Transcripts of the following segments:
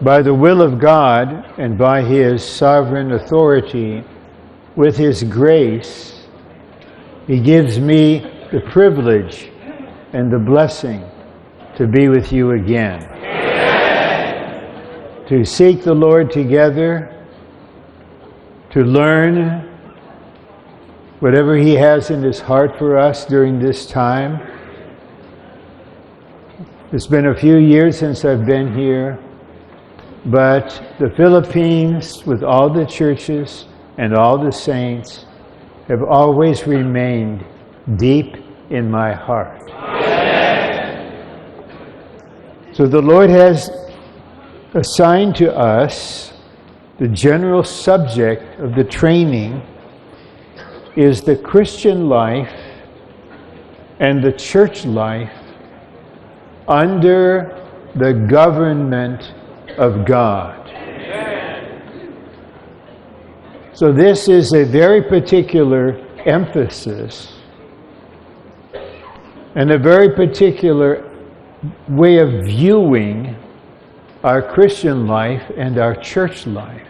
By the will of God and by His sovereign authority, with His grace, He gives me the privilege and the blessing to be with you again. Amen. To seek the Lord together, to learn whatever He has in His heart for us during this time. It's been a few years since I've been here, but the Philippines, with all the churches and all the saints, have always remained deep in my heart. So the Lord has assigned to us the general subject of the training is the Christian life and the church life under the government of God. So this is a very particular emphasis and a very particular way of viewing our Christian life and our church life.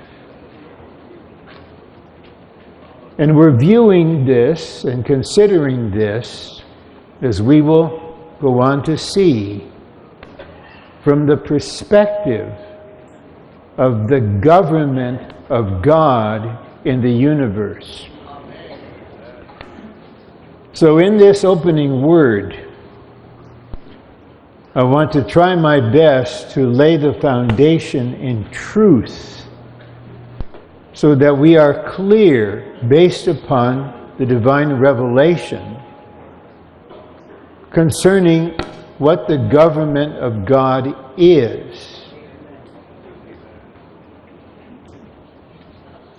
And we're viewing this and considering this, as we will go on to see, from the perspective of the government of God in the universe. So in this opening word, I want to try my best to lay the foundation in truth so that we are clear based upon the divine revelation concerning what the government of God is.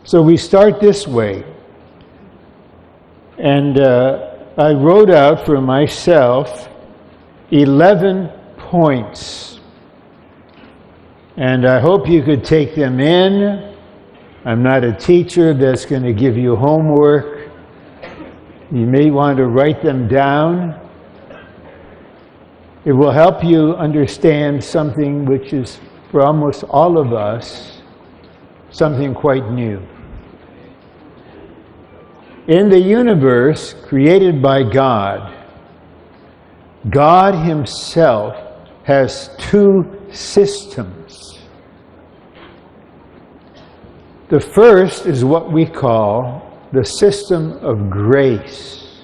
So we start this way, and I wrote out for myself 11 points, and I hope you could take them in. I'm not a teacher that's going to give you homework. You may want to write them down. It will help you understand something which is, for almost all of us, something quite new. In the universe created by God, God Himself has two systems. The first is what we call the system of grace.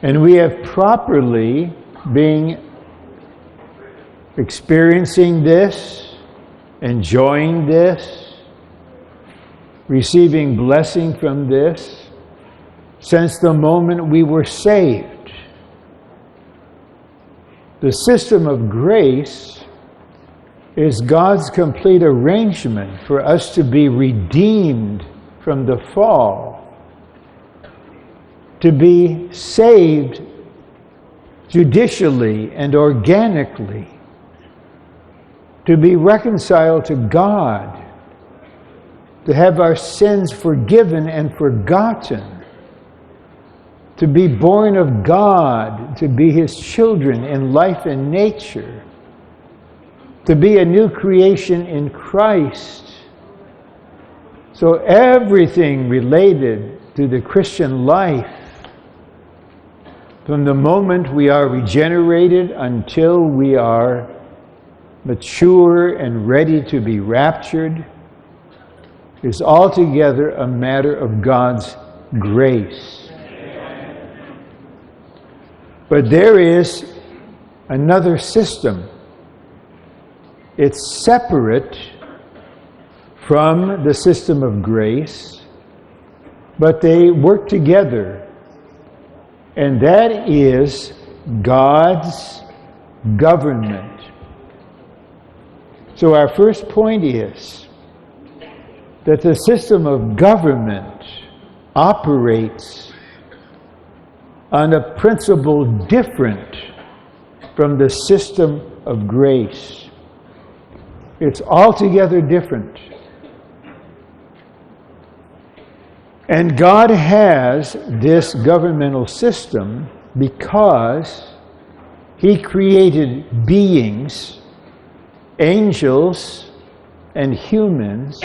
And we have properly been experiencing this, enjoying this, receiving blessing from this, since the moment we were saved. The system of grace is God's complete arrangement for us to be redeemed from the fall, to be saved judicially and organically, to be reconciled to God, to have our sins forgiven and forgotten, to be born of God, to be His children in life and nature, to be a new creation in Christ. So everything related to the Christian life, from the moment we are regenerated until we are mature and ready to be raptured, is altogether a matter of God's grace. But there is another system. It's separate from the system of grace, but they work together. And that is God's government. So our first point is that the system of government operates on a principle different from the system of grace. It's altogether different. And God has this governmental system because He created beings angels and humans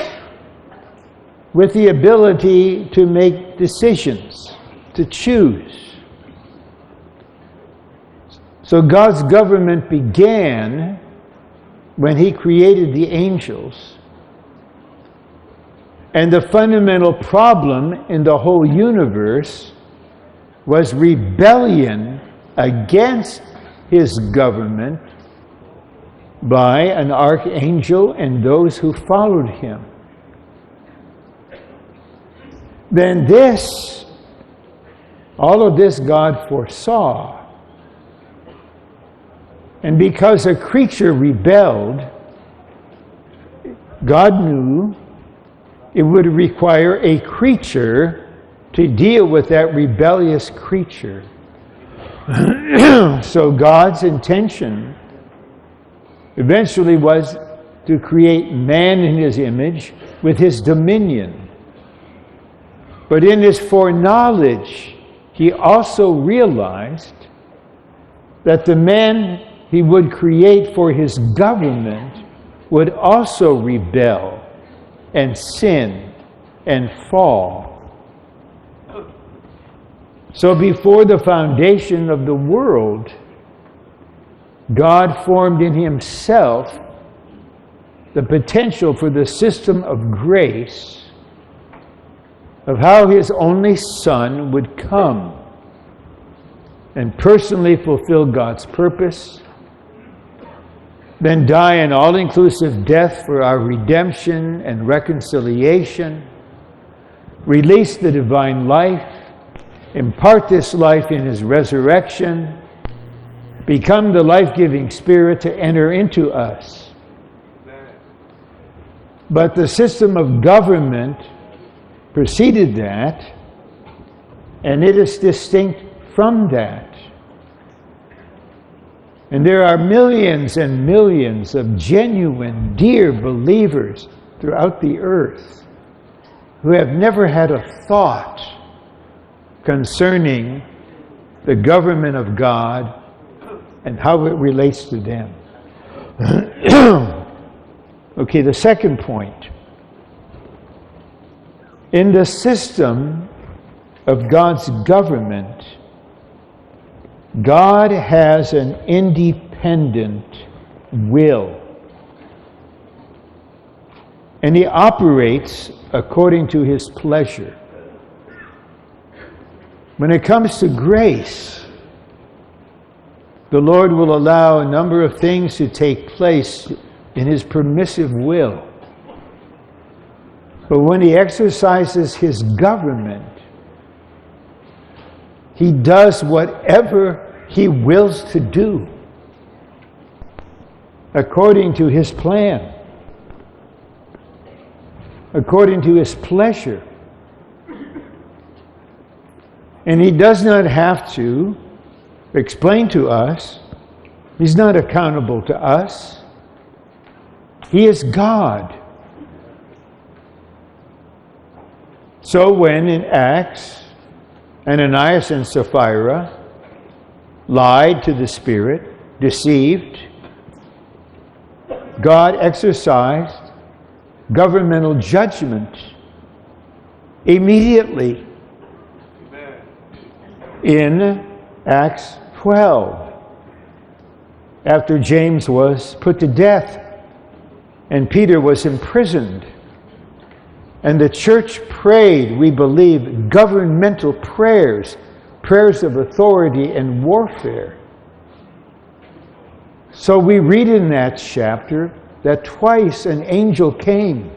with the ability to make decisions, to choose. So God's government began when He created the angels. And the fundamental problem in the whole universe was rebellion against His government by an archangel and those who followed him. Then all of this God foresaw. And because a creature rebelled, God knew it would require a creature to deal with that rebellious creature. So God's intention eventually was to create man in His image with His dominion. But in His foreknowledge, He also realized that the man He would create for His government would also rebel and sin and fall. So before the foundation of the world, God formed in Himself the potential for the system of grace of how His only Son would come and personally fulfill God's purpose, then die an all-inclusive death for our redemption and reconciliation, release the divine life, impart this life in His resurrection, become the life-giving Spirit to enter into us. But the system of government preceded that, and it is distinct from that. And there are millions and millions of genuine, dear believers throughout the earth who have never had a thought concerning the government of God and how it relates to them. Okay, the second point. In the system of God's government, God has an independent will. And He operates according to His pleasure. When it comes to grace, the Lord will allow a number of things to take place in His permissive will. But when He exercises His government, He does whatever He wills to do according to His plan, according to His pleasure. And He does not have to explain to us. He's not accountable to us. He is God. So when in Acts, Ananias and Sapphira lied to the Spirit, deceived, God exercised governmental judgment immediately. In Acts 12, after James was put to death and Peter was imprisoned, and the church prayed, we believe, governmental prayers, prayers of authority and warfare. So we read in that chapter that twice an angel came,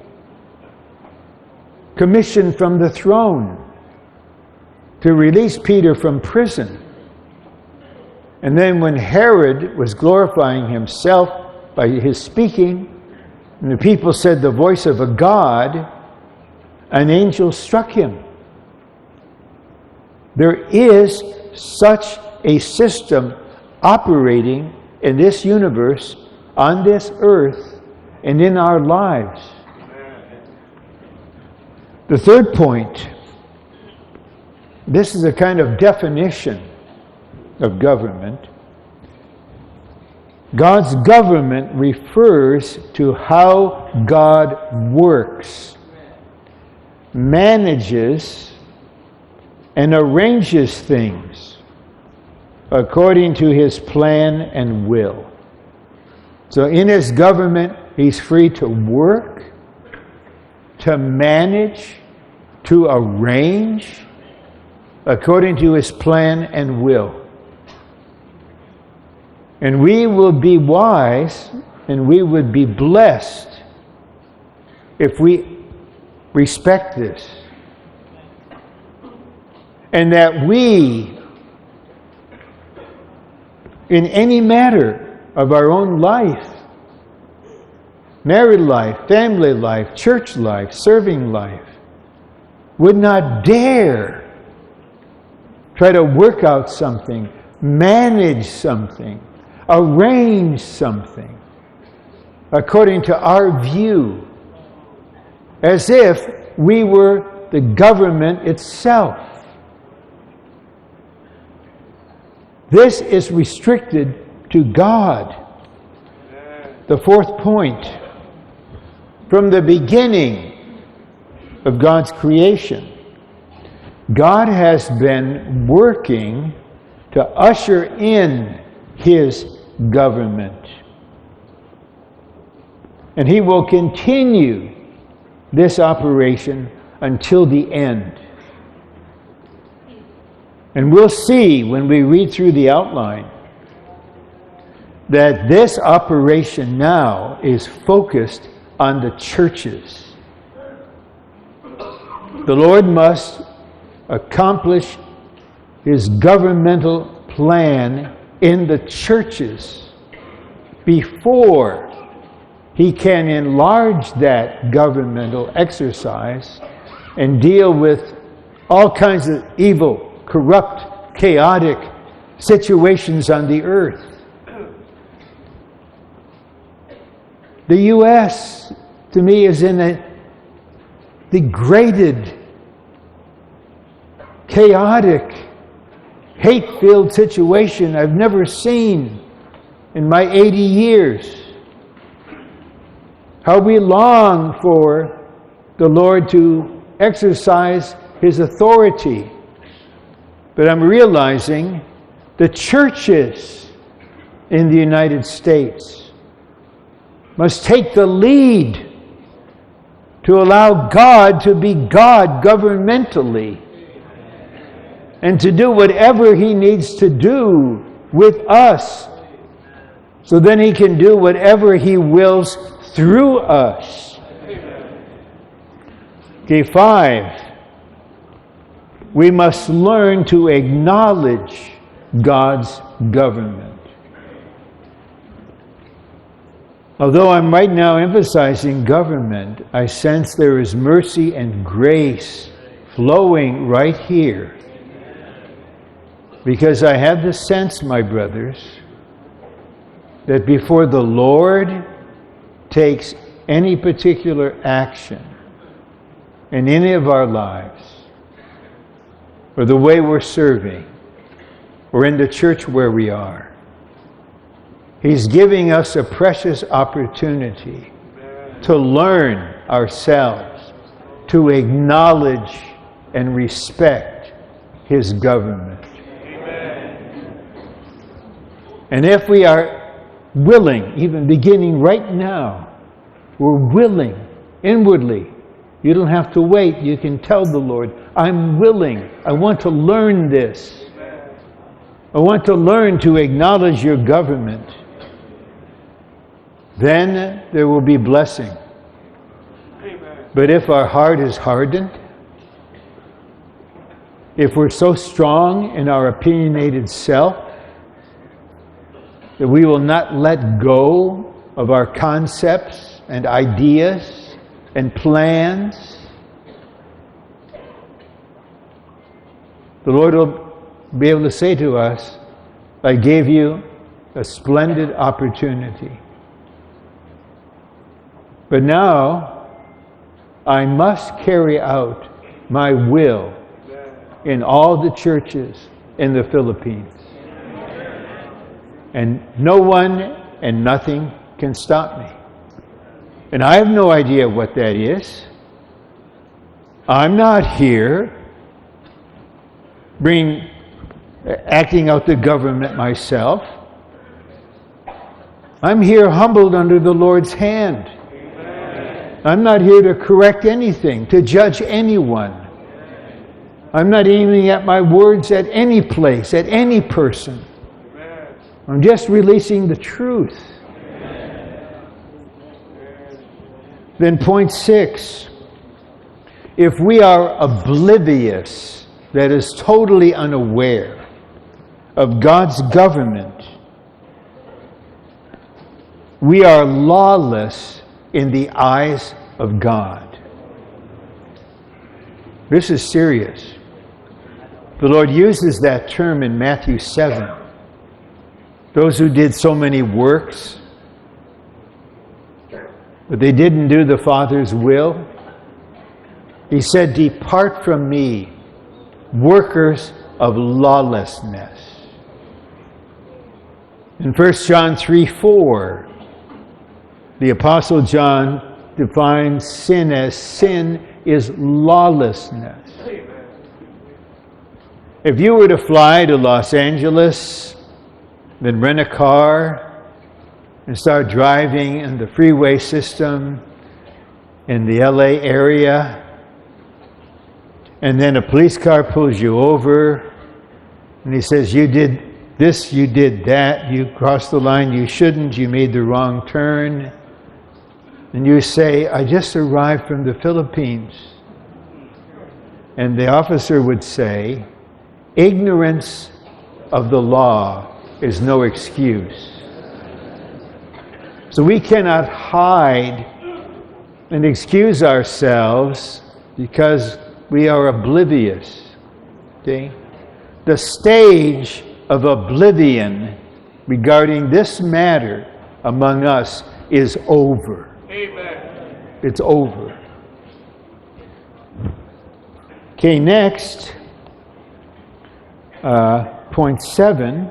commissioned from the throne, to release Peter from prison. And then when Herod was glorifying himself by his speaking, and the people said the voice of a god, an angel struck him. There is such a system operating in this universe, on this earth, and in our lives. The third point, this is a kind of definition of government. God's government refers to how God works, manages, and arranges things according to His plan and will. So in His government, He's free to work, to manage, to arrange according to His plan and will. And we will be wise and we would be blessed if we respect this. And that we, in any matter of our own life, married life, family life, church life, serving life, would not dare try to work out something, manage something, arrange something according to our view, as if we were the government itself. This is restricted to God. The fourth point, from the beginning of God's creation, God has been working to usher in His government. And He will continue this operation until the end. And we'll see when we read through the outline that this operation now is focused on the churches. The Lord must accomplish His governmental plan in the churches before He can enlarge that governmental exercise and deal with all kinds of evil, corrupt, chaotic situations on the earth. The U.S., to me, is in a degraded, chaotic, hate-filled situation I've never seen in my 80 years. How we long for the Lord to exercise His authority. But I'm realizing the churches in the United States must take the lead to allow God to be God governmentally and to do whatever He needs to do with us, so then He can do whatever He wills through us. Okay, 5. We must learn to acknowledge God's government. Although I'm right now emphasizing government, I sense there is mercy and grace flowing right here. Because I have the sense, my brothers, that before the Lord takes any particular action in any of our lives, or the way we're serving, or in the church where we are, He's giving us a precious opportunity to learn ourselves, to acknowledge and respect His government. And if we are willing, even beginning right now, we're willing inwardly. You don't have to wait. You can tell the Lord, I'm willing. I want to learn this. I want to learn to acknowledge your government. Then there will be blessing. But if our heart is hardened, if we're so strong in our opinionated self that we will not let go of our concepts and ideas and plans, the Lord will be able to say to us, I gave you a splendid opportunity. But now, I must carry out my will in all the churches in the Philippines. And no one and nothing can stop me. And I have no idea what that is. I'm not here acting out the government myself. I'm here humbled under the Lord's hand. I'm not here to correct anything, to judge anyone. I'm not aiming at my words at any place, at any person. I'm just releasing the truth. Then point 6, if we are oblivious, that is totally unaware of God's government, we are lawless in the eyes of God. This is serious. The Lord uses that term in Matthew 7. Those who did so many works, but they didn't do the Father's will. He said, "Depart from me, workers of lawlessness." In 1 John 3:4, the Apostle John defines sin as sin is lawlessness. If you were to fly to Los Angeles, then rent a car and start driving in the freeway system in the LA area, and then a police car pulls you over and he says, "You did this, you did that, you crossed the line you shouldn't, you made the wrong turn." And you say, "I just arrived from the Philippines." And the officer would say, "Ignorance of the law is no excuse." So we cannot hide and excuse ourselves because we are oblivious. See? The stage of oblivion regarding this matter among us is over. Amen. It's over. Okay, next, point 7,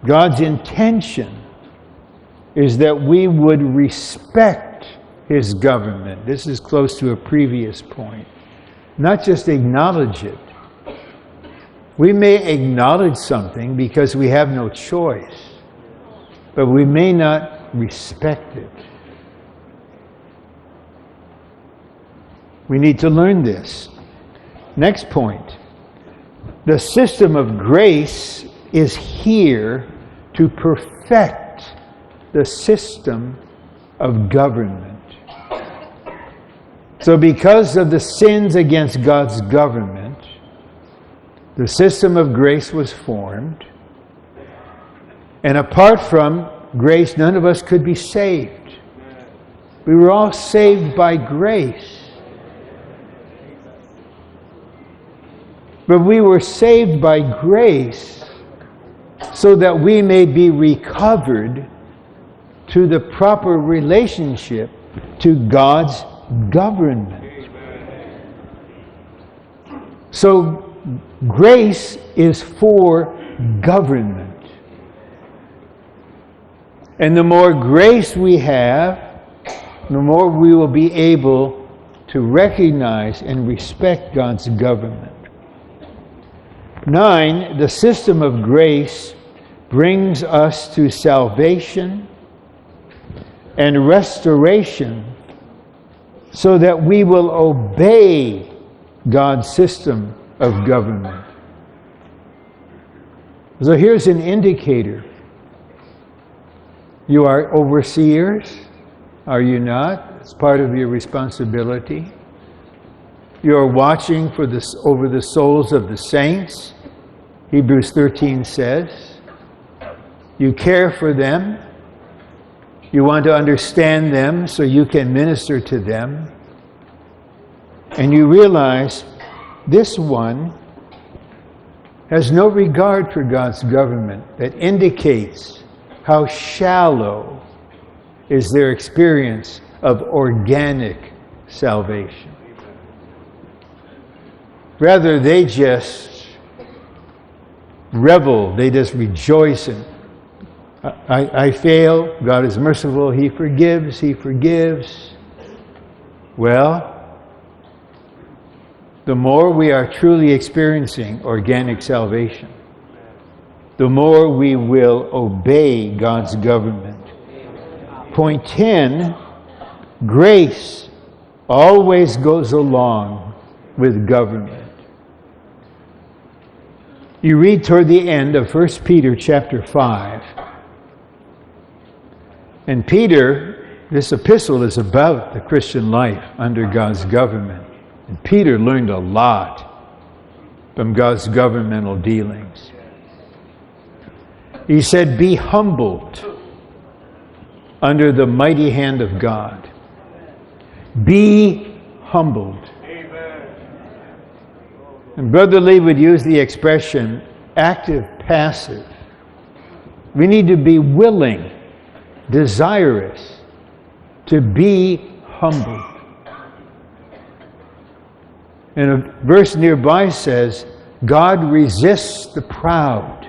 God's intention is that we would respect His government. This is close to a previous point. Not just acknowledge it. We may acknowledge something because we have no choice, but we may not respect it. We need to learn this. Next point. The system of grace is here to perfect the system of government. So because of the sins against God's government, the system of grace was formed. And apart from grace, none of us could be saved. We were all saved by grace. But we were saved by grace so that we may be recovered to the proper relationship to God's government. So grace is for government. And the more grace we have, the more we will be able to recognize and respect God's government. 9, the system of grace brings us to salvation and restoration so that we will obey God's system of government. So here's an indicator. You are overseers, are you not? It's part of your responsibility. You are watching for this over the souls of the saints. Hebrews 13 says, you care for them. You want to understand them so you can minister to them. And you realize this one has no regard for God's government. That indicates how shallow is their experience of organic salvation. Rather, they just revel, they just rejoice in I fail. God is merciful. He forgives. He forgives. Well, the more we are truly experiencing organic salvation, the more we will obey God's government. Point 10, grace always goes along with government. You read toward the end of 1 Peter chapter 5. And Peter, this epistle is about the Christian life under God's government. And Peter learned a lot from God's governmental dealings. He said, be humbled under the mighty hand of God. Be humbled. And Brother Lee would use the expression active, passive. We need to be willing, desirous to be humbled. And a verse nearby says, God resists the proud,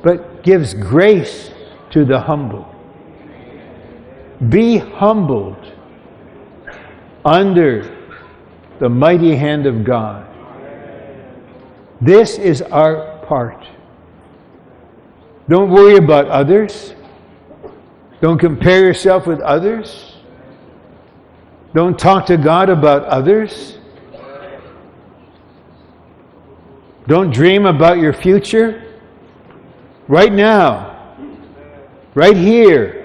but gives grace to the humble. Be humbled under the mighty hand of God. This is our part. Don't worry about others. Don't compare yourself with others. Don't talk to God about others. Don't dream about your future. Right now, right here,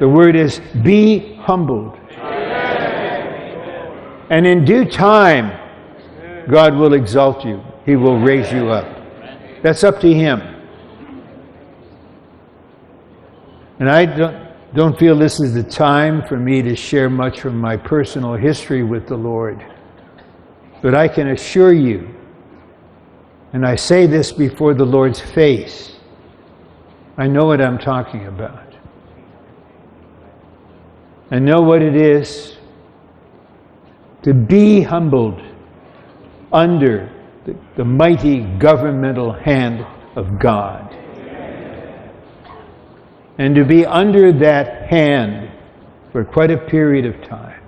the word is be humbled. And in due time, God will exalt you. He will raise you up. That's up to Him. And I don't feel this is the time for me to share much from my personal history with the Lord. But I can assure you, and I say this before the Lord's face, I know what I'm talking about. I know what it is to be humbled under the mighty governmental hand of God. And to be under that hand for quite a period of time.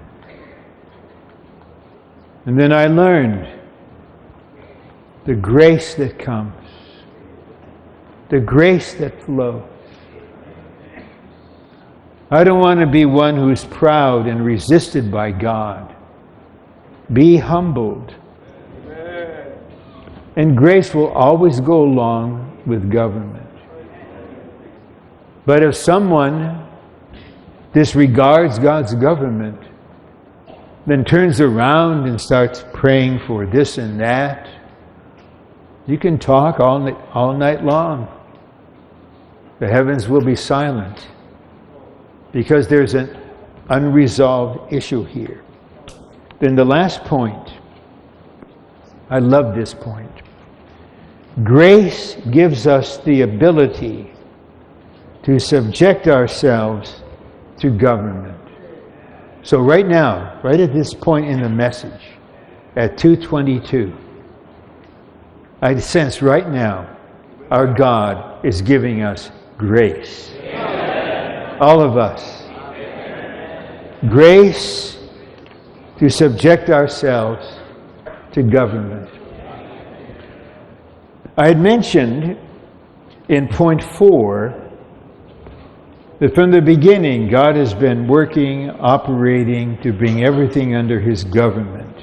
And then I learned the grace that comes, the grace that flows. I don't want to be one who's proud and resisted by God. Be humbled. And grace will always go along with government. But if someone disregards God's government, then turns around and starts praying for this and that, you can talk all night long. The heavens will be silent because there's an unresolved issue here. Then the last point, I love this point. Grace gives us the ability to subject ourselves to government. So right now, right at this point in the message, at 2:22, I sense right now our God is giving us grace. Amen. All of us. Amen. Grace to subject ourselves to government. I had mentioned in point 4 that from the beginning, God has been working, operating to bring everything under His government.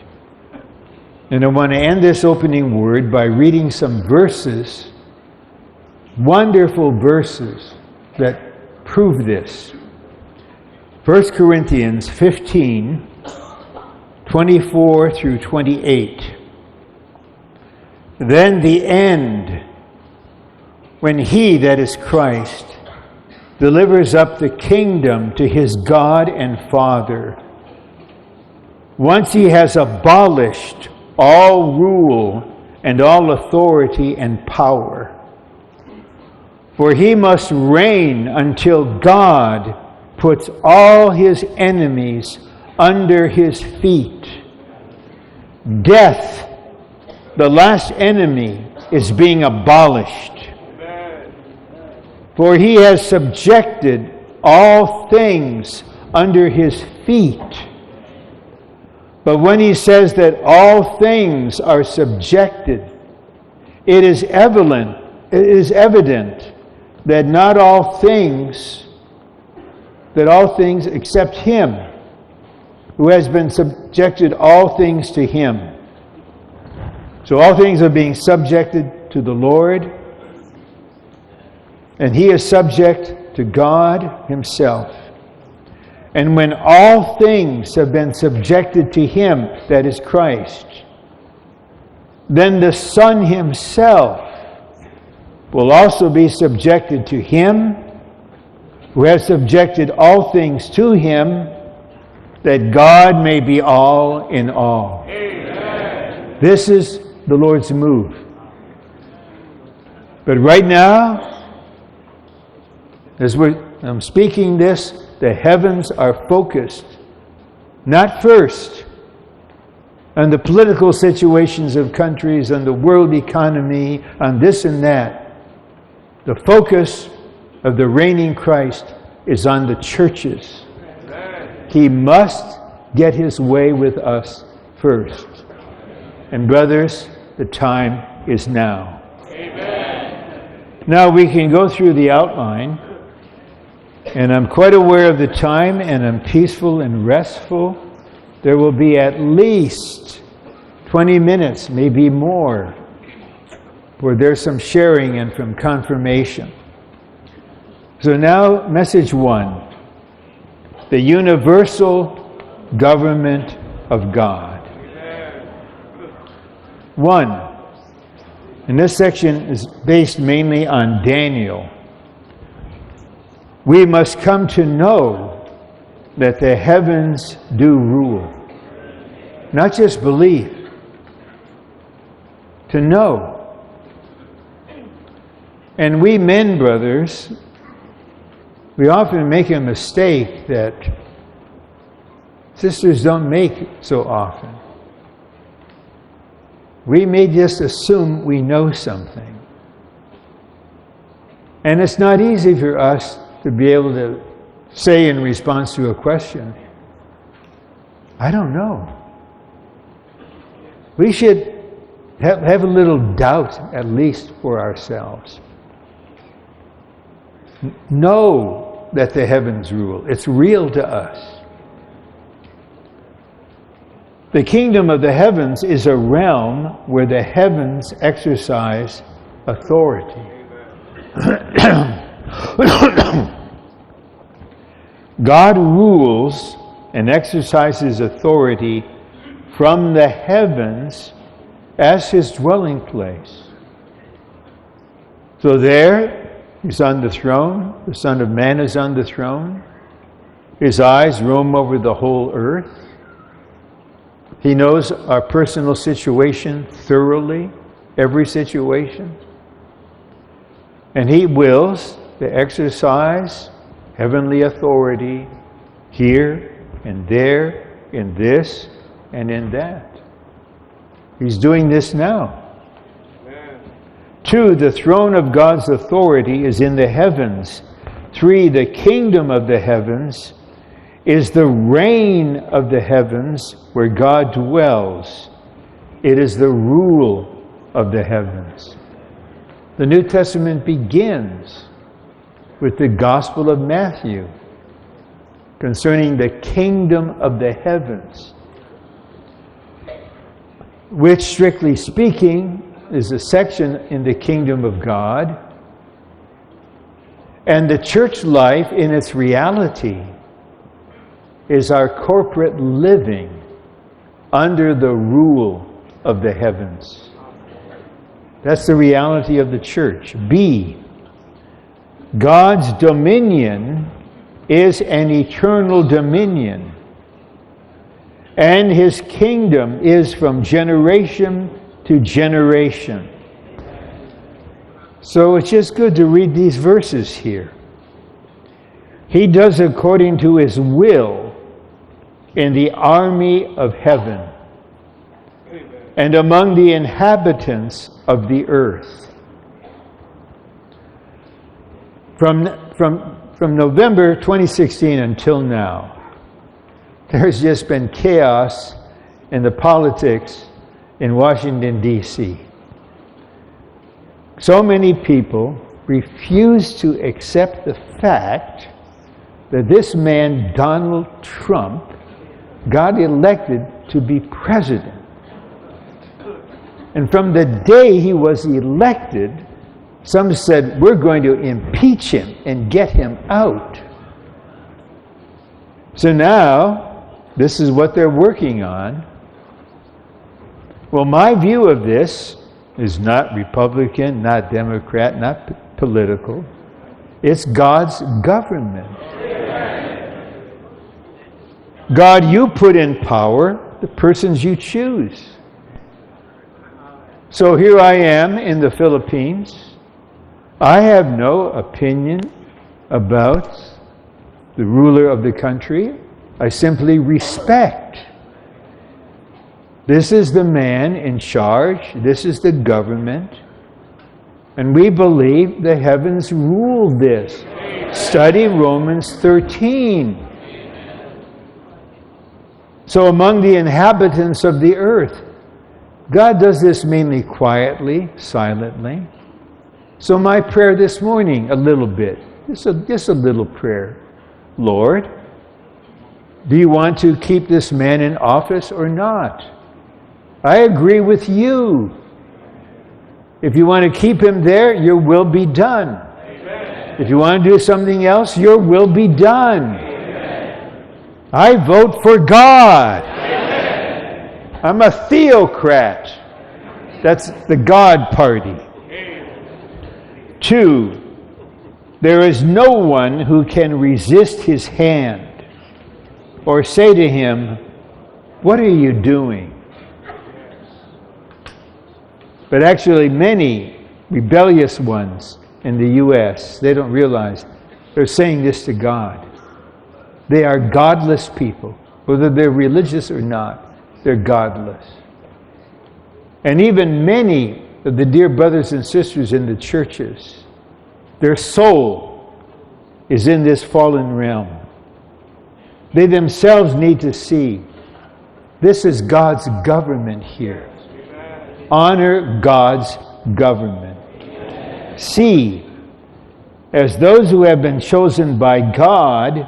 And I want to end this opening word by reading some verses, wonderful verses that prove this. 1 Corinthians 15, 24 through 28. Then the end, when He, that is Christ, delivers up the kingdom to His God and Father, once He has abolished all rule and all authority and power. For He must reign until God puts all His enemies under His feet. Death, the last enemy, is being abolished. For he has subjected all things under his feet. But when he says that all things are subjected, it is evident that not all things, except him, who has been subjected all things to him. So all things are being subjected to the Lord, and he is subject to God himself. And when all things have been subjected to him, that is Christ, then the Son himself will also be subjected to him who has subjected all things to him, that God may be all in all. Amen. This is the Lord's move. But right now, as I'm speaking this, the heavens are focused, not first on the political situations of countries, on the world economy, on this and that. The focus of the reigning Christ is on the churches. He must get his way with us first. And brothers, the time is now. Amen. Now we can go through the outline, and I'm quite aware of the time, and I'm peaceful and restful. There will be at least 20 minutes, maybe more, where there's some sharing and from confirmation. So now, message 1. The universal government of God. 1. And this section is based mainly on Daniel. We must come to know that the heavens do rule. Not just believe. To know. And we men, brothers, we often make a mistake that sisters don't make so often. We may just assume we know something. And it's not easy for us to be able to say in response to a question, I don't know. We should have a little doubt, at least for ourselves. Know that the heavens rule. It's real to us. The kingdom of the heavens is a realm where the heavens exercise authority. God rules and exercises authority from the heavens as his dwelling place. So there, he's on the throne. The Son of Man is on the throne. His eyes roam over the whole earth. He knows our personal situation thoroughly, every situation. And he wills to exercise heavenly authority here and there, in this and in that. He's doing this now. 2, the throne of God's authority is in the heavens. 3, the kingdom of the heavens is the reign of the heavens where God dwells. It is the rule of the heavens. The New Testament begins with the Gospel of Matthew concerning the kingdom of the heavens, which, strictly speaking, is a section in the kingdom of God. And the church life in its reality is our corporate living under the rule of the heavens. That's the reality of the church. B, God's dominion is an eternal dominion, and his kingdom is from generation to generation. So it's just good to read these verses here. He does according to his will in the army of heaven and among the inhabitants of the earth. From November 2016 until now, there's just been chaos in the politics in Washington, D.C. So many people refuse to accept the fact that this man, Donald Trump, got elected to be president. And from the day he was elected, some said, we're going to impeach him and get him out. So now, this is what they're working on. Well, my view of this is not Republican, not Democrat, not political. It's God's government. God, you put in power the persons you choose. So here I am in the Philippines. I have no opinion about the ruler of the country. I simply respect. This is the man in charge. This is the government. And we believe the heavens rule this. Study Romans 13. So among the inhabitants of the earth, God does this mainly quietly, silently. So my prayer this morning, a little bit, just a little prayer. Lord, do you want to keep this man in office or not? I agree with you. If you want to keep him there, your will be done. Amen. If you want to do something else, your will be done. Amen. I vote for God. Amen. I'm a theocrat. That's the God party. 2, there is no one who can resist his hand or say to him, what are you doing? But actually many rebellious ones in the U.S., they don't realize they're saying this to God. They are godless people. Whether they're religious or not, they're godless. And even many of the dear brothers and sisters in the churches, their soul is in this fallen realm. They themselves need to see this is God's government here. Honor God's government. See, as those who have been chosen by God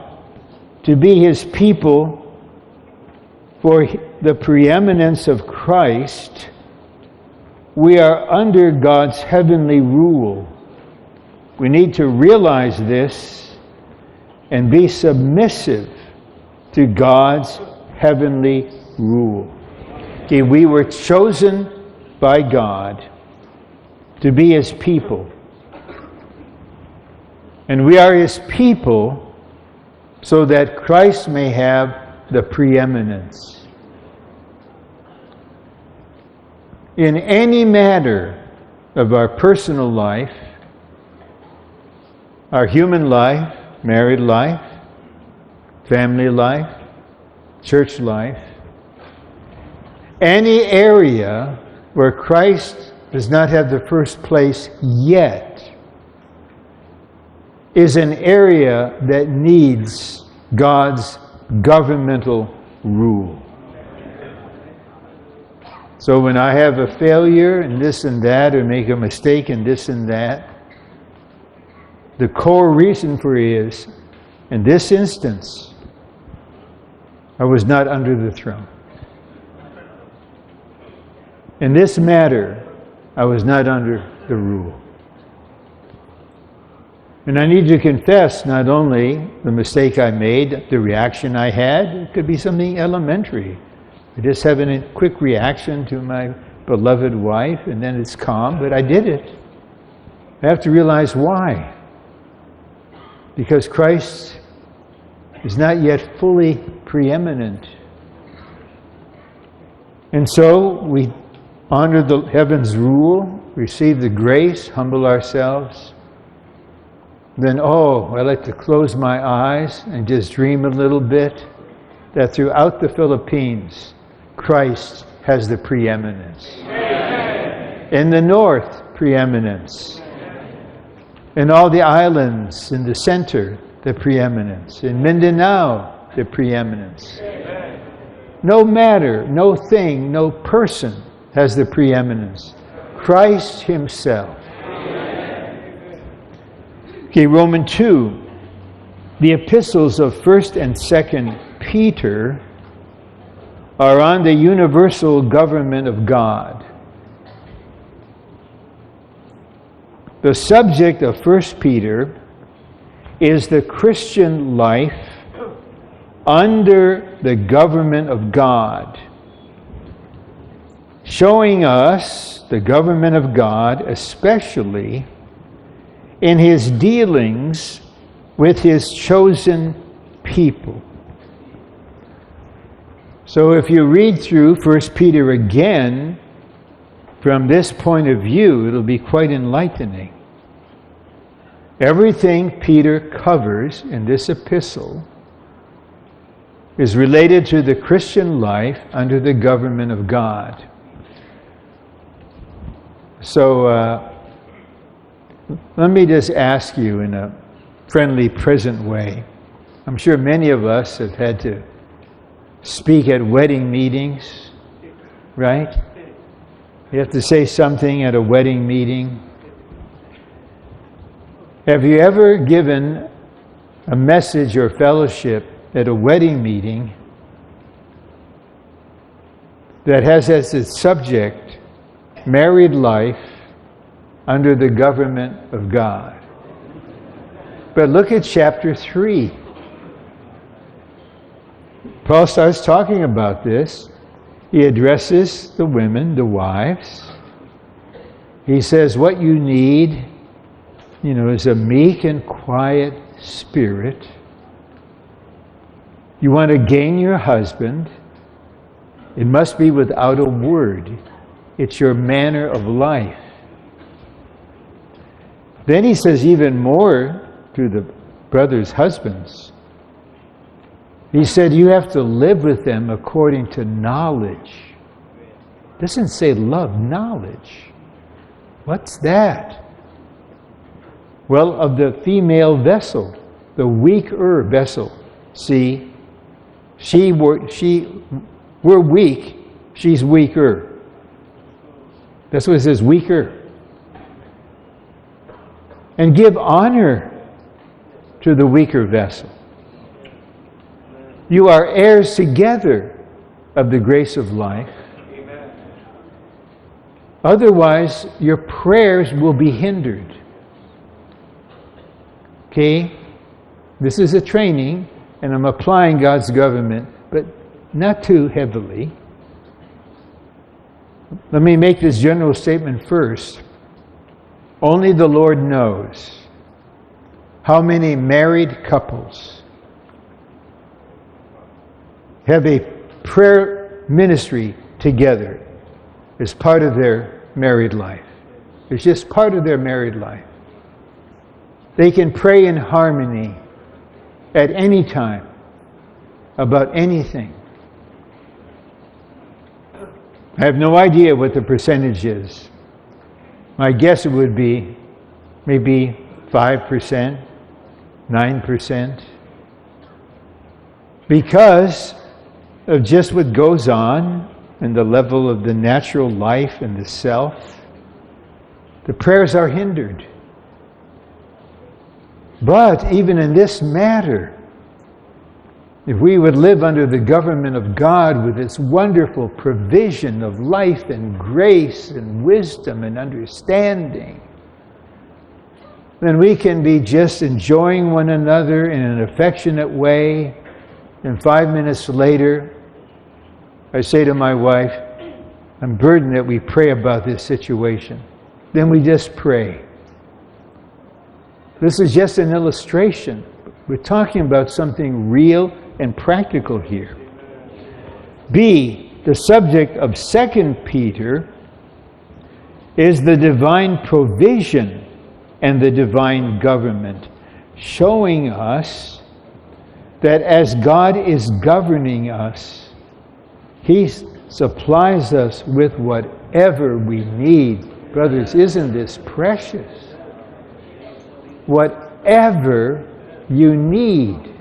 to be His people for the preeminence of Christ, we are under God's heavenly rule. We need to realize this and be submissive to God's heavenly rule. Okay, we were chosen by God to be His people. And we are His people so that Christ may have the preeminence. In any matter of our personal life, our human life, married life, family life, church life, any area where Christ does not have the first place yet is an area that needs God's governmental rule. So when I have a failure in this and that, or make a mistake in this and that, the core reason for it is, in this instance, I was not under the throne. In this matter, I was not under the rule. And I need to confess not only the mistake I made, the reaction I had, it could be something elementary. I just have a quick reaction to my beloved wife, and then it's calm, but I did it. I have to realize why. Because Christ is not yet fully preeminent. And so we honor the heaven's rule, receive the grace, humble ourselves. Then, I like to close my eyes and just dream a little bit that throughout the Philippines, Christ has the preeminence. Amen. In the north, preeminence. In all the islands in the center, the preeminence. In Mindanao, the preeminence. No matter, no thing, no person has the preeminence. Christ Himself. Okay, Romans 2. The epistles of 1st and 2nd Peter are on the universal government of God. The subject of 1 Peter is the Christian life under the government of God, showing us the government of God, especially in His dealings with His chosen people. So if you read through 1 Peter again, from this point of view, it'll be quite enlightening. Everything Peter covers in this epistle is related to the Christian life under the government of God. So let me just ask you in a friendly, present way. I'm sure many of us have had to speak at wedding meetings, right? You have to say something at a wedding meeting. Have you ever given a message or fellowship at a wedding meeting that has as its subject married life under the government of God? But look at chapter 3. Paul starts talking about this. He addresses the women, the wives. He says what you need, is a meek and quiet spirit. You want to gain your husband, it must be without a word. It's your manner of life. Then he says even more to the brothers' husbands. He said you have to live with them according to knowledge. It doesn't say love, knowledge. What's that? Well, of the female vessel, the weaker vessel. See, we're weak, she's weaker. That's what it says, weaker. And give honor to the weaker vessel. You are heirs together of the grace of life. Amen. Otherwise, your prayers will be hindered. Okay? This is a training, and I'm applying God's government, but not too heavily. Let me make this general statement first. Only the Lord knows how many married couples have a prayer ministry together as part of their married life. It's just part of their married life. They can pray in harmony at any time about anything. I have no idea what the percentage is. My guess it would be maybe 5%, 9%. Because of just what goes on and the level of the natural life and the self, the prayers are hindered. But even in this matter, if we would live under the government of God with its wonderful provision of life and grace and wisdom and understanding, then we can be just enjoying one another in an affectionate way. And 5 minutes later, I say to my wife, I'm burdened that we pray about this situation. Then we just pray. This is just an illustration. We're talking about something real and practical here. B, the subject of 2 Peter is the divine provision and the divine government, showing us that as God is governing us, He supplies us with whatever we need. Brothers, isn't this precious? whatever you need.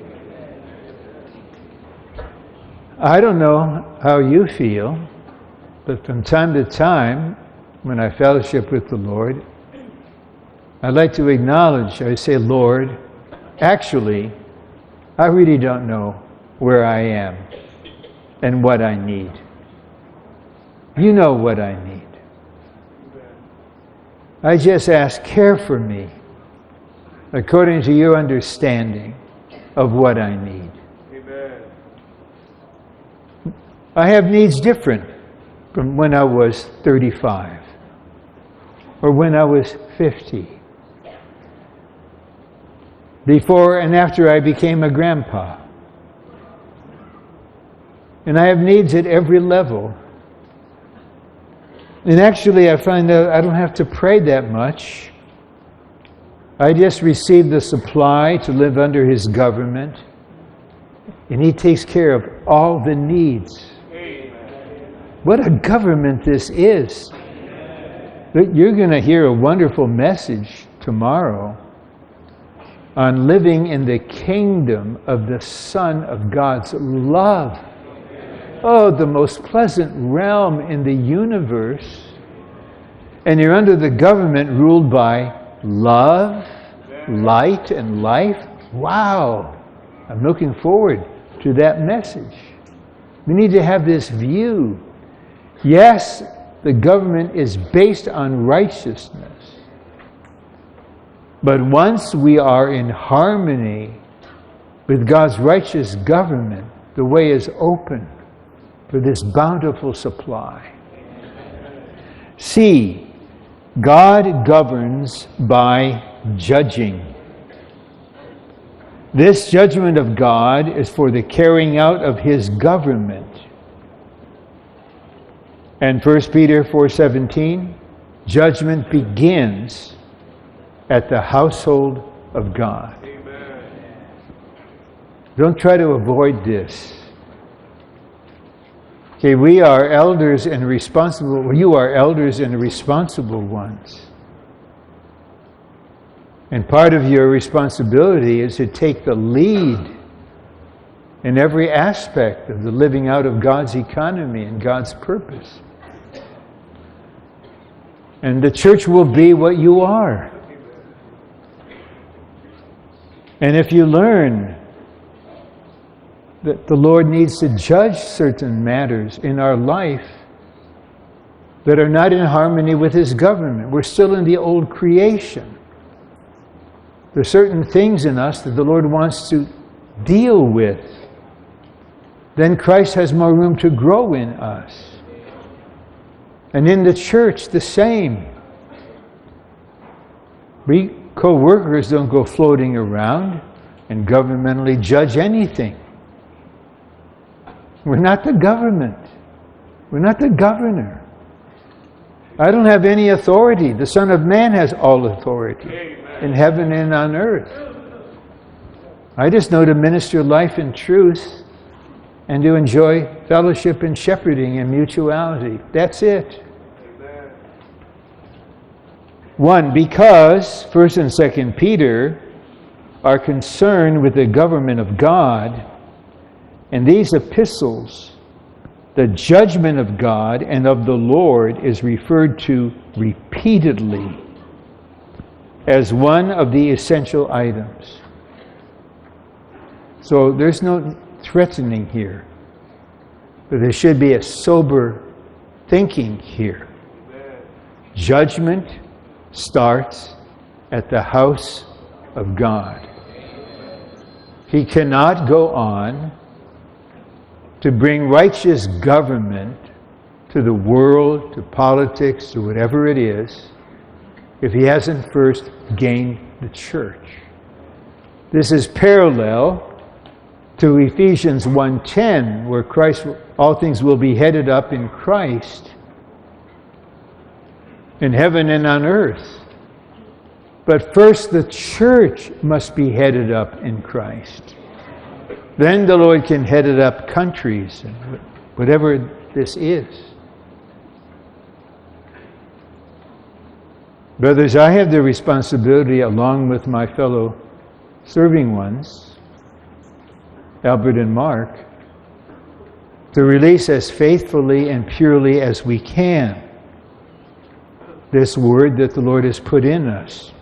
I don't know how you feel, but from time to time, when I fellowship with the Lord, I like to acknowledge, I say, Lord, actually, I really don't know where I am and what I need. You know what I need. I just ask, care for me according to your understanding of what I need. Amen. I have needs different from when I was 35 or when I was 50. Before and after I became a grandpa. And I have needs at every level. And actually, I find that I don't have to pray that much. I just receive the supply to live under His government. And He takes care of all the needs. What a government this is. You're going to hear a wonderful message tomorrow on living in the kingdom of the Son of God's love. Oh, the most pleasant realm in the universe. And you're under the government ruled by love, light, and life. Wow! I'm looking forward to that message. We need to have this view. Yes, the government is based on righteousness. But once we are in harmony with God's righteous government, the way is open for this bountiful supply. C, God governs by judging. This judgment of God is for the carrying out of His government. And 1 Peter 4:17, judgment begins at the household of God. Amen. Don't try to avoid this. Okay, we are elders and responsible. You are elders and responsible ones. And part of your responsibility is to take the lead in every aspect of the living out of God's economy and God's purpose. And the church will be what you are. And if you learn that the Lord needs to judge certain matters in our life that are not in harmony with His government, we're still in the old creation. There are certain things in us that the Lord wants to deal with. Then Christ has more room to grow in us. And in the church, the same. We co-workers don't go floating around and governmentally judge anything. We're not the government. We're not the governor. I don't have any authority. The Son of Man has all authority in heaven and on earth. I just know to minister life and truth and to enjoy fellowship and shepherding and mutuality. That's it. Amen. 1, because 1 and 2 Peter are concerned with the government of God, and these epistles, the judgment of God and of the Lord is referred to repeatedly as one of the essential items. So there's no threatening here, but there should be a sober thinking here. Judgment starts at the house of God. He cannot go on to bring righteous government to the world, to politics, to whatever it is, if He hasn't first gained the church. This is parallel to Ephesians 1:10, where Christ, all things will be headed up in Christ, in heaven and on earth. But first the church must be headed up in Christ. Then the Lord can head it up countries and whatever this is. Brothers, I have the responsibility, along with my fellow serving ones, Albert and Mark, to release as faithfully and purely as we can this word that the Lord has put in us.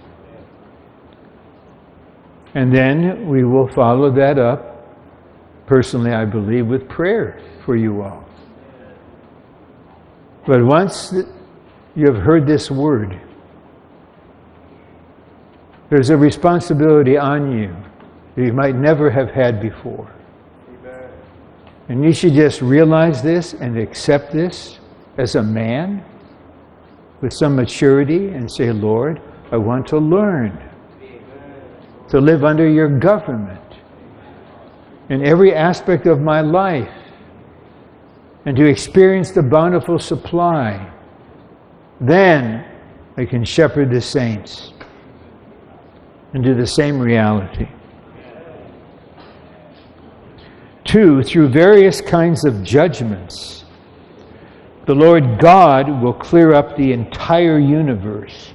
And then we will follow that up, personally I believe, with prayer for you all. But once you have heard this word, there's a responsibility on you that you might never have had before. Amen. And you should just realize this and accept this as a man with some maturity and say, Lord, I want to learn to live under your government in every aspect of my life and to experience the bountiful supply. Then I can shepherd the saints into the same reality. 2, through various kinds of judgments, the Lord God will clear up the entire universe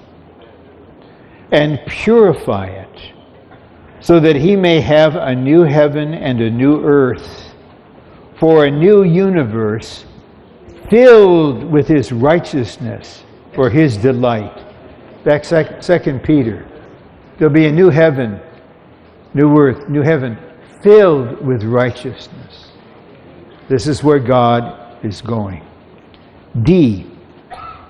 and purify it so that he may have a new heaven and a new earth for a new universe filled with his righteousness for his delight. Back 2 Peter. There'll be a new heaven, new earth, new heaven, filled with righteousness. This is where God is going. D,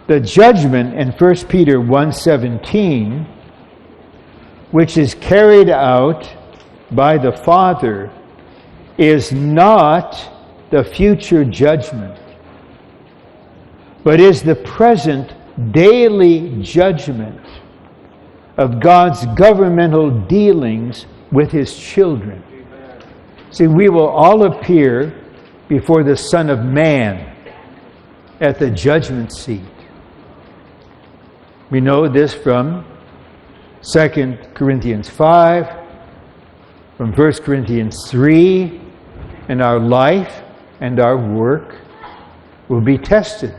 the judgment in 1 Peter 1:17, which is carried out by the Father, is not the future judgment, but is the present daily judgment of God's governmental dealings with his children. See, we will all appear before the Son of Man at the judgment seat. We know this from 2 Corinthians 5, from 1 Corinthians 3, and our life and our work will be tested.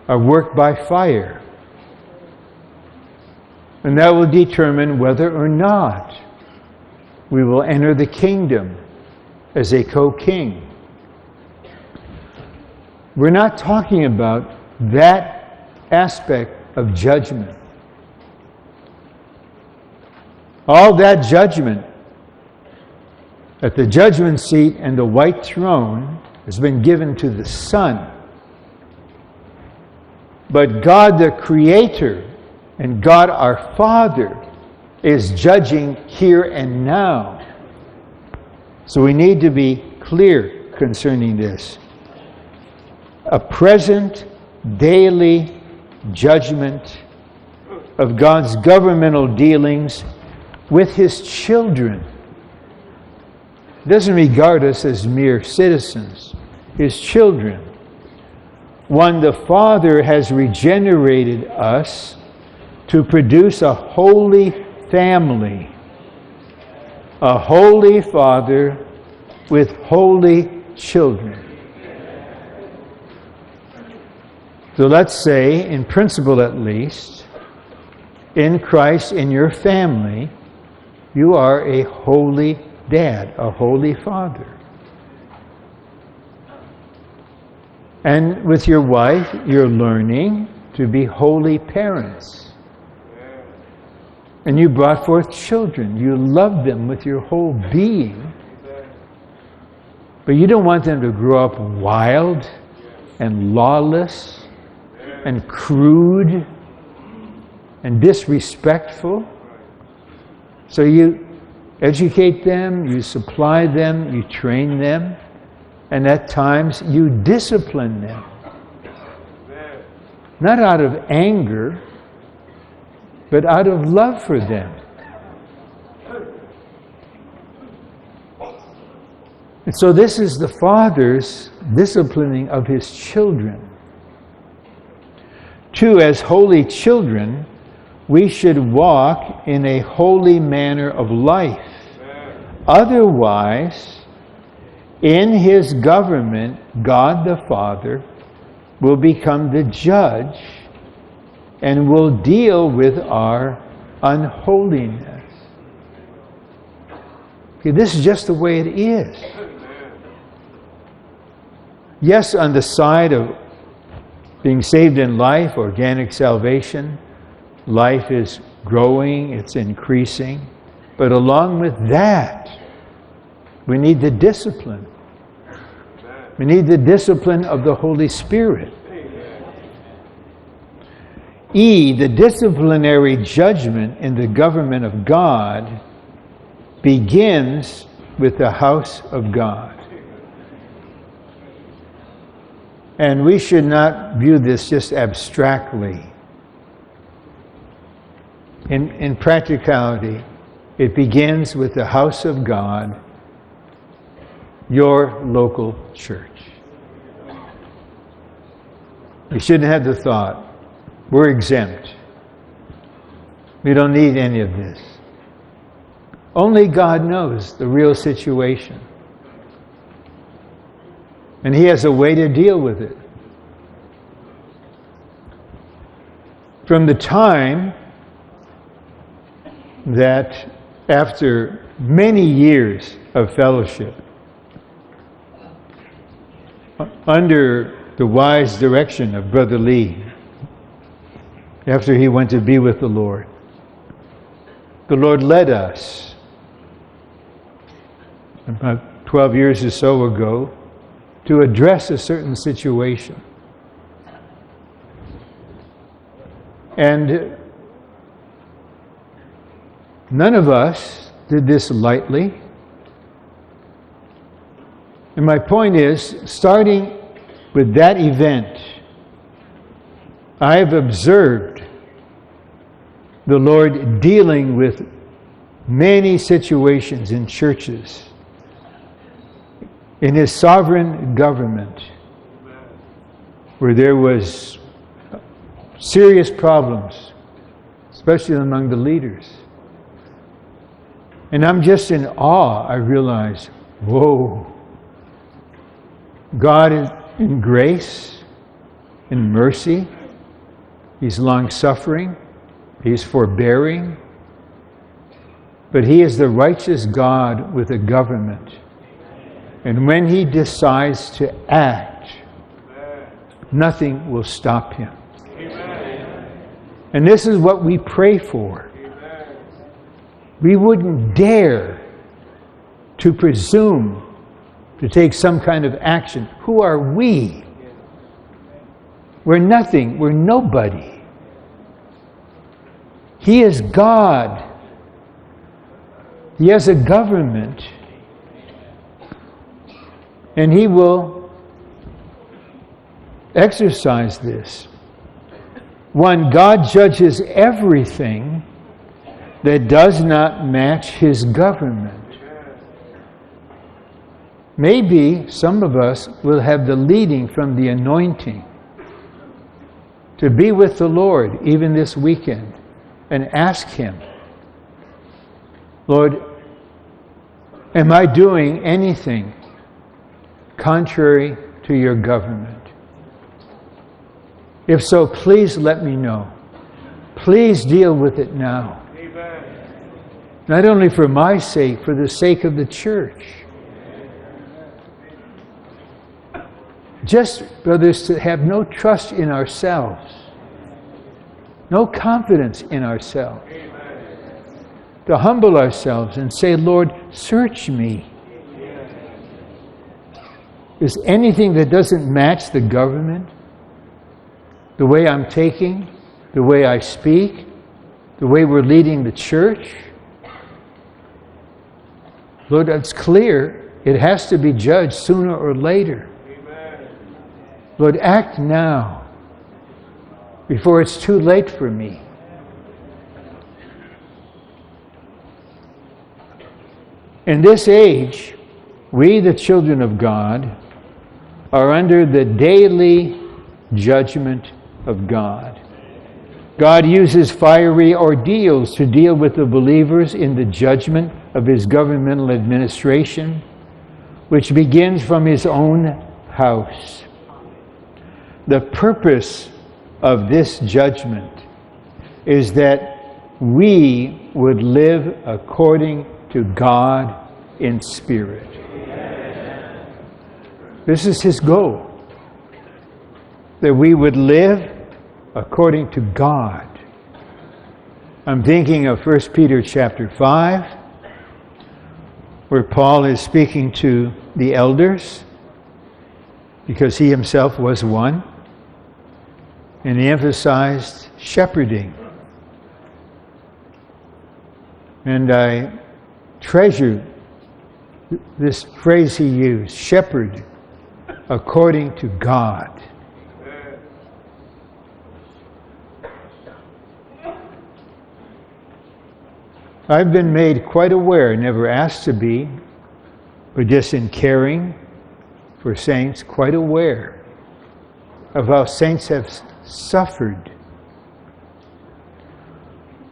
Our work by fire. And that will determine whether or not we will enter the kingdom as a co-king. We're not talking about that aspect of judgment. All that judgment at the judgment seat and the white throne has been given to the Son. But God the Creator and God our Father is judging here and now. So we need to be clear concerning this. A present daily judgment of God's governmental dealings with his children. He doesn't regard us as mere citizens, his children. One, the Father has regenerated us to produce a holy family, a holy Father with holy children. So let's say, in principle at least, in Christ, in your family, you are a holy dad, a holy father. And with your wife, you're learning to be holy parents. And you brought forth children. You love them with your whole being. But you don't want them to grow up wild and lawless and crude and disrespectful. So you educate them, you supply them, you train them, and at times you discipline them. Not out of anger, but out of love for them. And so this is the Father's disciplining of his children. 2, as holy children, we should walk in a holy manner of life. Otherwise, in his government, God the Father will become the judge and will deal with our unholiness. Okay, this is just the way it is. Yes, on the side of being saved in life, organic salvation, life is growing, it's increasing. But along with that, we need the discipline. We need the discipline of the Holy Spirit. E, the disciplinary judgment in the government of God begins with the house of God. And we should not view this just abstractly. In practicality, it begins with the house of God, your local church. You shouldn't have the thought, we're exempt. We don't need any of this. Only God knows the real situation. And He has a way to deal with it. From the time that after many years of fellowship, under the wise direction of Brother Lee, after he went to be with the Lord led us about 12 years or so ago to address a certain situation. And none of us did this lightly. And my point is, starting with that event, I have observed the Lord dealing with many situations in churches, in His sovereign government, where there was serious problems, especially among the leaders. And I'm just in awe. I realize, whoa, God is in grace, in mercy. He's long-suffering. He's forbearing. But He is the righteous God with a government. And when He decides to act, nothing will stop Him. And this is what we pray for. We wouldn't dare to presume to take some kind of action. Who are we? We're nothing. We're nobody. He is God. He has a government. And He will exercise this. One, God judges everything that does not match His government. Maybe some of us will have the leading from the anointing to be with the Lord even this weekend and ask Him, Lord, am I doing anything contrary to your government? If so, please let me know. Please deal with it now. Not only for my sake, for the sake of the church. Just, brothers, to have no trust in ourselves, no confidence in ourselves. To humble ourselves and say, Lord, search me. Is anything that doesn't match the government, the way I'm taking, the way I speak, the way we're leading the church? Lord, it's clear it has to be judged sooner or later. Amen. Lord, act now before it's too late for me. In this age, we, the children of God, are under the daily judgment of God. God uses fiery ordeals to deal with the believers in the judgment of His governmental administration, which begins from His own house. The purpose of this judgment is that we would live according to God in spirit. This is his goal, that we would live according to God. I'm thinking of 1 Peter chapter 5, where Paul is speaking to the elders, because he himself was one, and he emphasized shepherding. And I treasure this phrase he used, shepherd according to God. I've been made quite aware, never asked to be, but just in caring for saints, quite aware of how saints have suffered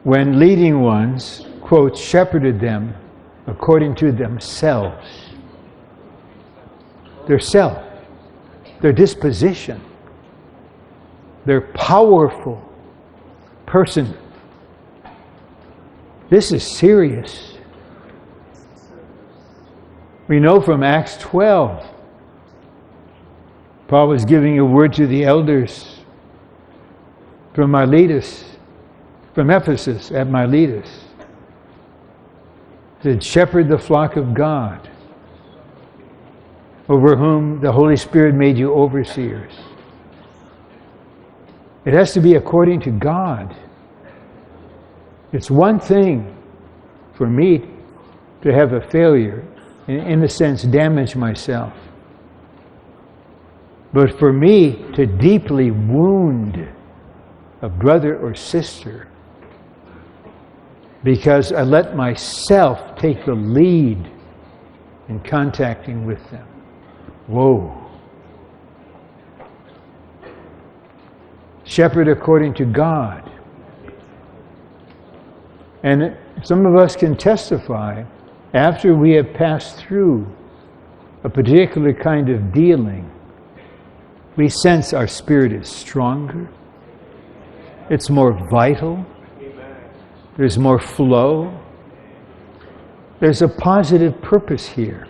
when leading ones, quote, shepherded them according to themselves. Their self, their disposition, their powerful person. This is serious. We know from Acts 12, Paul was giving a word to the elders from Miletus, from Ephesus at Miletus. He said, shepherd the flock of God, over whom the Holy Spirit made you overseers. It has to be according to God. It's one thing for me to have a failure, and in a sense damage myself. But for me to deeply wound a brother or sister because I let myself take the lead in contacting with them. Whoa. Shepherd according to God. And some of us can testify, after we have passed through a particular kind of dealing, we sense our spirit is stronger. It's more vital. There's more flow. There's a positive purpose here.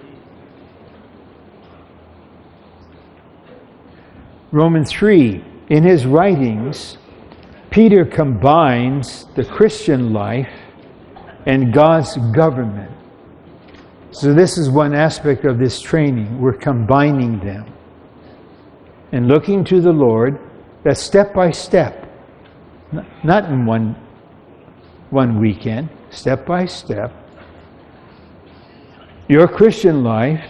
Romans 3, in his writings, Peter combines the Christian life and God's government. So this is one aspect of this training. We're combining them and looking to the Lord, that step by step, not in one weekend, step by step, your Christian life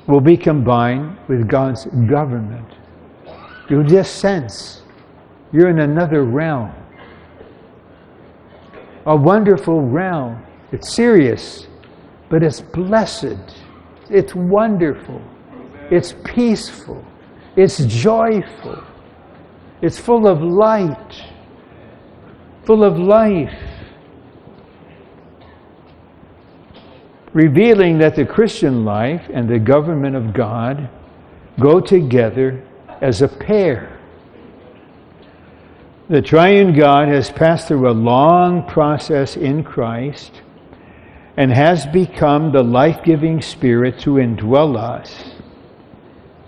will be combined with God's government. You'll just sense you're in another realm. A wonderful realm. It's serious, but it's blessed. It's wonderful. It's peaceful. It's joyful. It's full of light. Full of life. Revealing that the Christian life and the government of God go together as a pair. The triune God has passed through a long process in Christ and has become the life-giving Spirit to indwell us.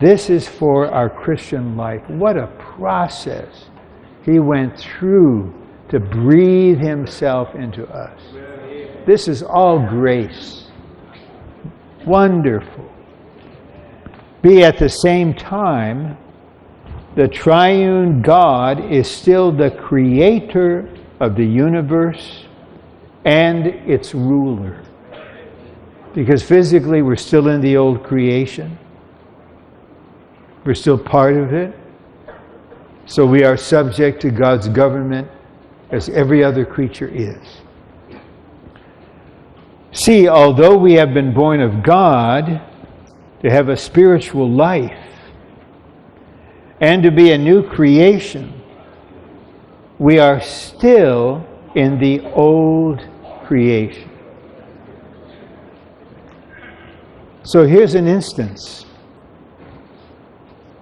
This is for our Christian life. What a process he went through to breathe himself into us. This is all grace. Wonderful. Be at the same time, the triune God is still the creator of the universe and its ruler. Because physically we're still in the old creation. We're still part of it. So we are subject to God's government as every other creature is. See, although we have been born of God to have a spiritual life and to be a new creation, we are still in the old creation. So here's an instance.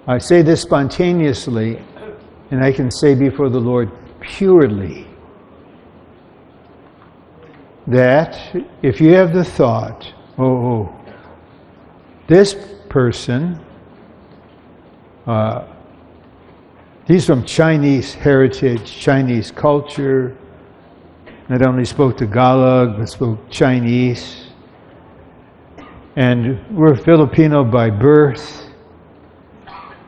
I say this spontaneously, and I can say before the Lord, purely that if you have the thought, this person, he's from Chinese heritage, Chinese culture, not only spoke Tagalog, but spoke Chinese, and we're Filipino by birth.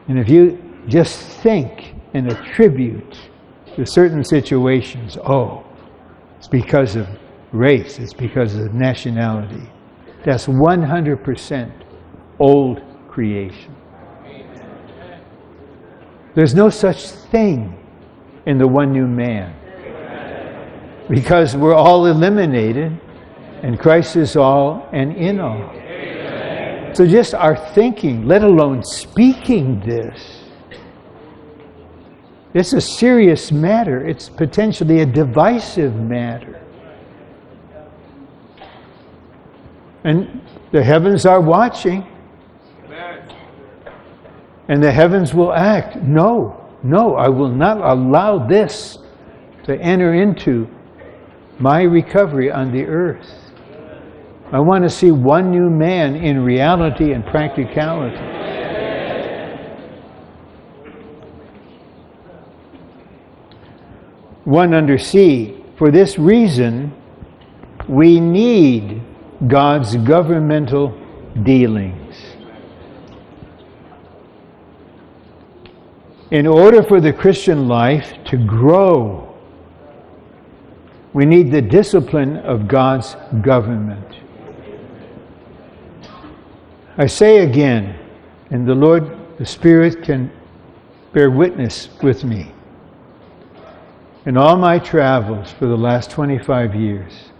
And if you just think and attribute to certain situations, it's because of race, it's because of nationality. That's 100% old creation. There's no such thing in the one new man. Because we're all eliminated and Christ is all and in all. So just our thinking, let alone speaking this, it's a serious matter. It's potentially a divisive matter. And the heavens are watching. And the heavens will act. No, I will not allow this to enter into my recovery on the earth. I want to see one new man in reality and practicality. One under C. For this reason, we need God's governmental dealings. In order for the Christian life to grow, we need the discipline of God's government. I say again, and the Lord, the Spirit can bear witness with me. In all my travels for the last 25 years,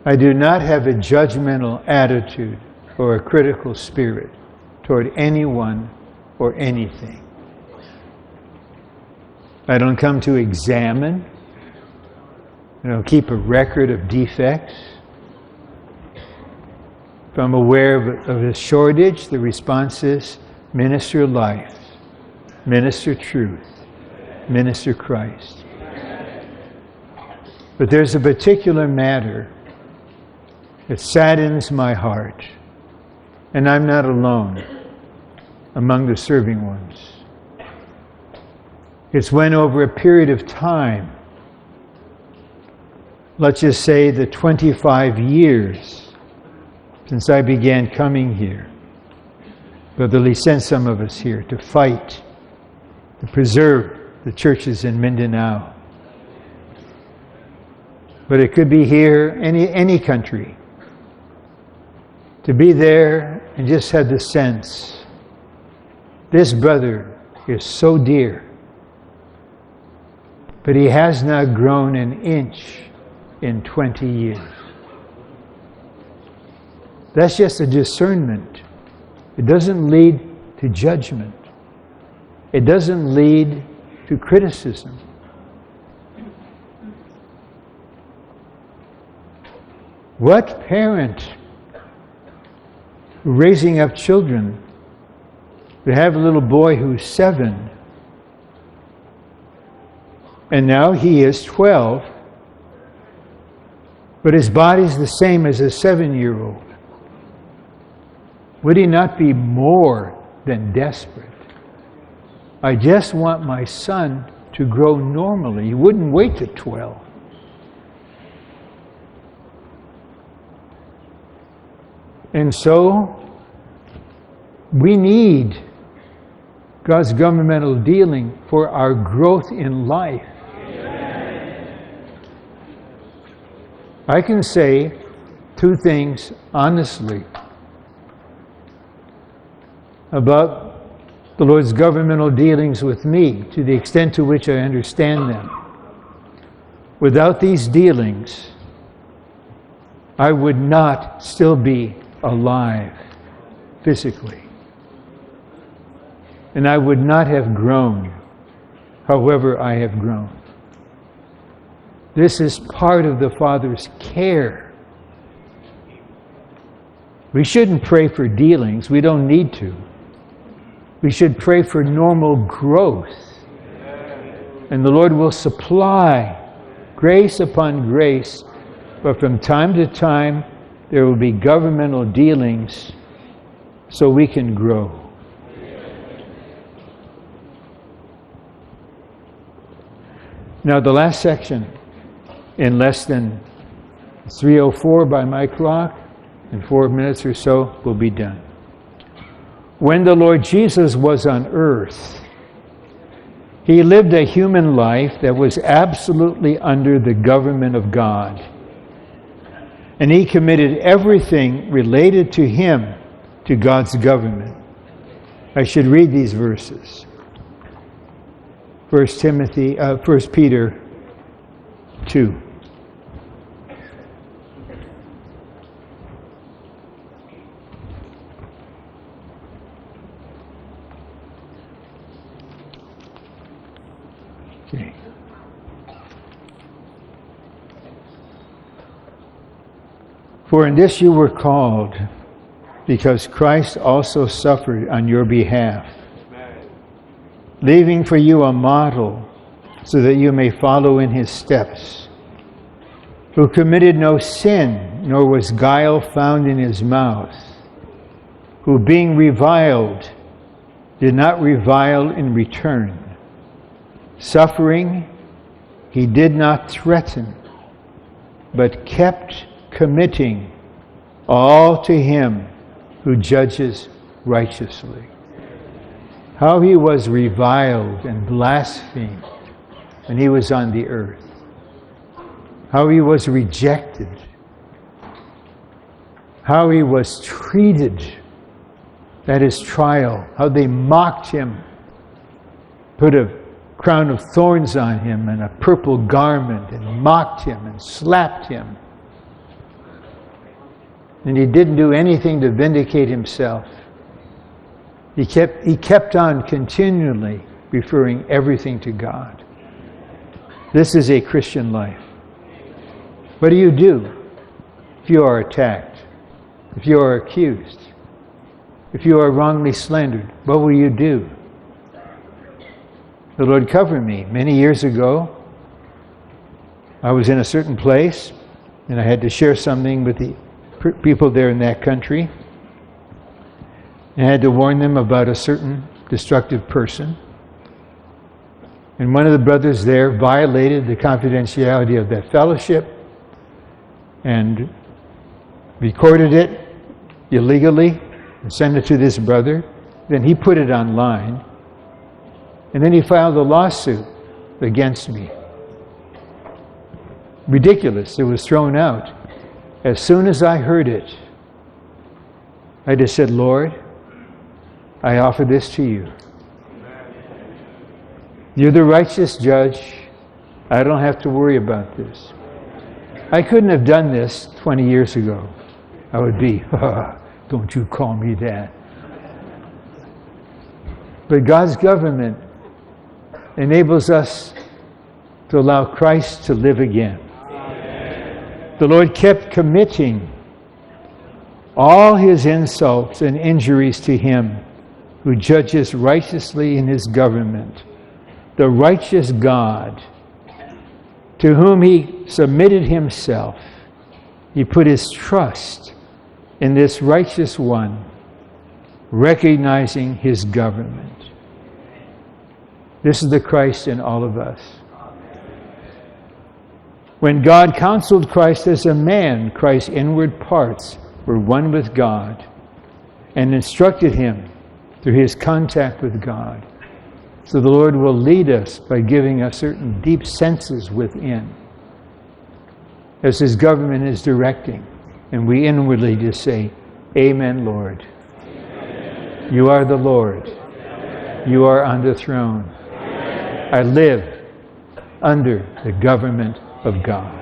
I do not have a judgmental attitude or a critical spirit toward anyone or anything. I don't come to examine. I don't keep a record of defects. If I'm aware of a shortage, the response is minister life, minister truth, minister Christ. But there's a particular matter that saddens my heart, and I'm not alone among the serving ones. It's when over a period of time, let's just say the 25 years since I began coming here, Brother Lee sent some of us here to fight, to preserve the churches in Mindanao. But it could be here, any country. To be there and just have the sense, this brother is so dear, but he has not grown an inch in 20 years. That's just a discernment. It doesn't lead to judgment. It doesn't lead to criticism. What parent raising up children to have a little boy who's 7 and now he is 12, but his body's the same as a 7-year-old? Would he not be more than desperate? I just want my son to grow normally. He wouldn't wait to 12. And so, we need God's governmental dealing for our growth in life. I can say 2 things honestly about the Lord's governmental dealings with me, to the extent to which I understand them. Without these dealings, I would not still be alive physically. And I would not have grown however I have grown. This is part of the Father's care. We shouldn't pray for dealings. We don't need to. We should pray for normal growth. And the Lord will supply grace upon grace, but from time to time there will be governmental dealings so we can grow. Now the last section, in less than 3:04 by my clock, in 4 minutes or so, will be done. When the Lord Jesus was on earth, He lived a human life that was absolutely under the government of God. And He committed everything related to Him to God's government. I should read these verses. 1 Peter 2. Okay. For in this you were called, because Christ also suffered on your behalf, leaving for you a model, so that you may follow in His steps, who committed no sin, nor was guile found in His mouth, who being reviled, did not revile in return. Suffering, He did not threaten, but kept committing all to Him who judges righteously. How He was reviled and blasphemed when He was on the earth. How He was rejected. How He was treated at His trial. How they mocked Him, put a crown of thorns on Him and a purple garment, and mocked Him and slapped Him. And He didn't do anything to vindicate Himself. He kept on continually referring everything to God. This is a Christian life. What do you do if you are attacked? If you are accused? If you are wrongly slandered? What will you do? The Lord covered me. Many years ago, I was in a certain place, and I had to share something with the people there in that country. I had to warn them about a certain destructive person. And one of the brothers there violated the confidentiality of that fellowship and recorded it illegally and sent it to this brother. Then he put it online. And then he filed a lawsuit against me. Ridiculous. It was thrown out. As soon as I heard it, I just said, Lord, I offer this to you. You're the righteous judge. I don't have to worry about this. I couldn't have done this 20 years ago. I would be, don't you call me that. But God's government enables us to allow Christ to live again. The Lord kept committing all His insults and injuries to Him who judges righteously in His government, the righteous God, to whom He submitted Himself. He put His trust in this righteous one, recognizing His government. This is the Christ in all of us. When God counseled Christ as a man, Christ's inward parts were one with God and instructed Him through His contact with God. So the Lord will lead us by giving us certain deep senses within as His government is directing. And we inwardly just say, Amen, Lord. Amen. You are the Lord. Amen. You are on the throne. Amen. I live under the government of God.